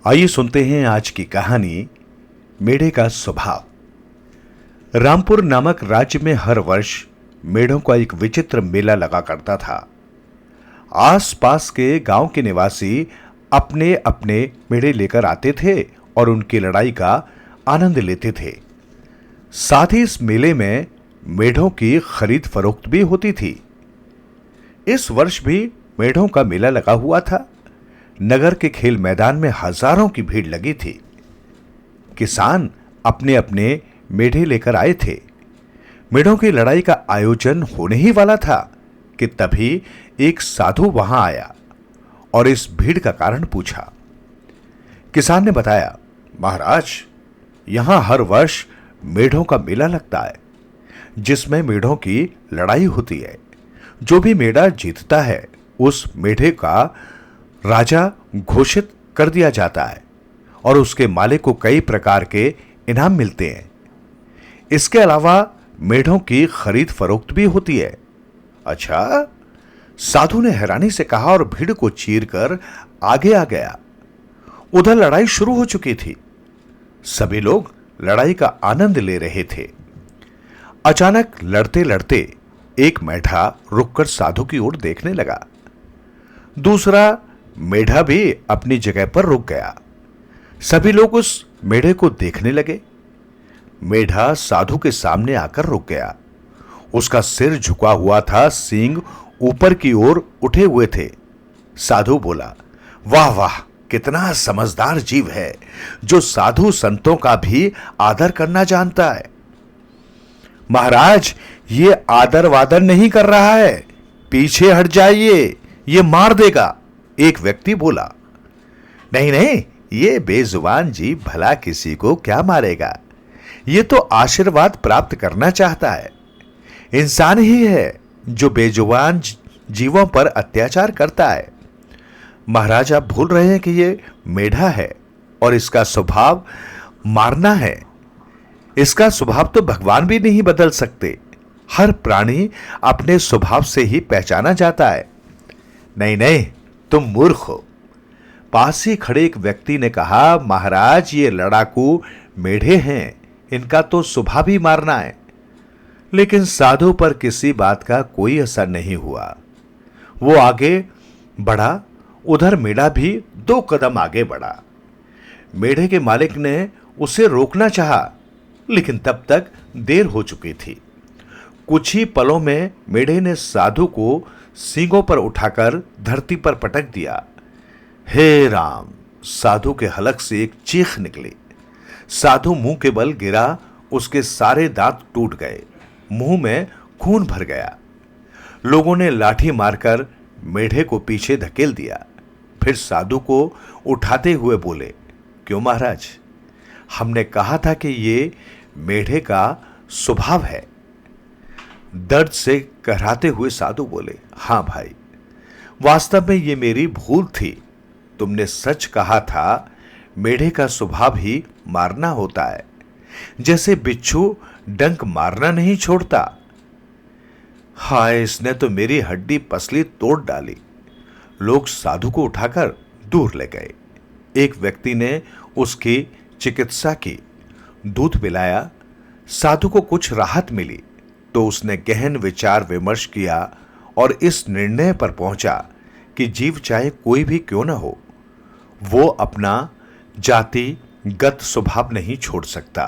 आइए सुनते हैं आज की कहानी मेढ़े का स्वभाव। रामपुर नामक राज्य में हर वर्ष मेढ़ों का एक विचित्र मेला लगा करता था। आसपास के गांव के निवासी अपने अपने मेढ़े लेकर आते थे और उनकी लड़ाई का आनंद लेते थे। साथ ही इस मेले में मेढ़ों की खरीद फरोख्त भी होती थी। इस वर्ष भी मेढ़ों का मेला लगा हुआ था। नगर के खेल मैदान में हजारों की भीड़ लगी थी। किसान अपने अपने मेढ़े लेकर आए थे। मेढ़ों की लड़ाई का आयोजन होने ही वाला था कि तभी एक साधु वहां आया और इस भीड़ का कारण पूछा। किसान ने बताया, महाराज, यहां हर वर्ष मेढ़ों का मेला लगता है जिसमें मेढ़ों की लड़ाई होती है। जो भी मेढ़ा जीतता है उस मेढ़े का राजा घोषित कर दिया जाता है और उसके मालिक को कई प्रकार के इनाम मिलते हैं। इसके अलावा मेढ़ों की खरीद फरोख्त भी होती है। अच्छा, साधु ने हैरानी से कहा और भीड़ को चीरकर आगे आ गया। उधर लड़ाई शुरू हो चुकी थी। सभी लोग लड़ाई का आनंद ले रहे थे। अचानक लड़ते लड़ते एक मेढ़ा रुककर साधु की ओर देखने लगा। दूसरा मेढ़ा भी अपनी जगह पर रुक गया। सभी लोग उस मेढ़े को देखने लगे। मेढ़ा साधु के सामने आकर रुक गया। उसका सिर झुका हुआ था, सींग ऊपर की ओर उठे हुए थे। साधु बोला, वाह वाह, कितना समझदार जीव है जो साधु संतों का भी आदर करना जानता है। महाराज, ये आदर वादर नहीं कर रहा है, पीछे हट जाइए, ये मार देगा, एक व्यक्ति बोला। नहीं नहीं, ये बेजुबान जीव भला किसी को क्या मारेगा, ये तो आशीर्वाद प्राप्त करना चाहता है। इंसान ही है जो बेजुबान जीवों पर अत्याचार करता है। महाराज, आप भूल रहे हैं कि ये मेढ़ा है और इसका स्वभाव मारना है। इसका स्वभाव तो भगवान भी नहीं बदल सकते। हर प्राणी अपने स्वभाव से ही पहचाना जाता है। नहीं नहीं, तुम मूर्ख हो। पास ही खड़े एक व्यक्ति ने कहा, महाराज, ये लड़ाकू मेढ़े हैं, इनका तो स्वभाव ही मारना है। लेकिन साधु पर किसी बात का कोई असर नहीं हुआ। वो आगे बढ़ा। उधर मेढ़ा भी 2 कदम आगे बढ़ा। मेढ़े के मालिक ने उसे रोकना चाहा, लेकिन तब तक देर हो चुकी थी। कुछ ही पलों में मेढ़े ने साधु को सींगों पर उठाकर धरती पर पटक दिया। हे राम! साधु के हलक से एक चीख निकली। साधु मुंह के बल गिरा। उसके सारे दांत टूट गए। मुंह में खून भर गया। लोगों ने लाठी मारकर मेढ़े को पीछे धकेल दिया। फिर साधु को उठाते हुए बोले, क्यों महाराज, हमने कहा था कि ये मेढ़े का स्वभाव है। दर्द से कहराते हुए साधु बोले, हां भाई, वास्तव में ये मेरी भूल थी। तुमने सच कहा था, मेढ़े का स्वभाव ही मारना होता है। जैसे बिच्छू डंक मारना नहीं छोड़ता। हाय, इसने तो मेरी हड्डी पसली तोड़ डाली। लोग साधु को उठाकर दूर ले गए। एक व्यक्ति ने उसकी चिकित्सा की, दूध पिलाया। साधु को कुछ राहत मिली तो उसने गहन विचार विमर्श किया और इस निर्णय पर पहुंचा कि जीव चाहे कोई भी क्यों न हो, वो अपना जातिगत स्वभाव नहीं छोड़ सकता।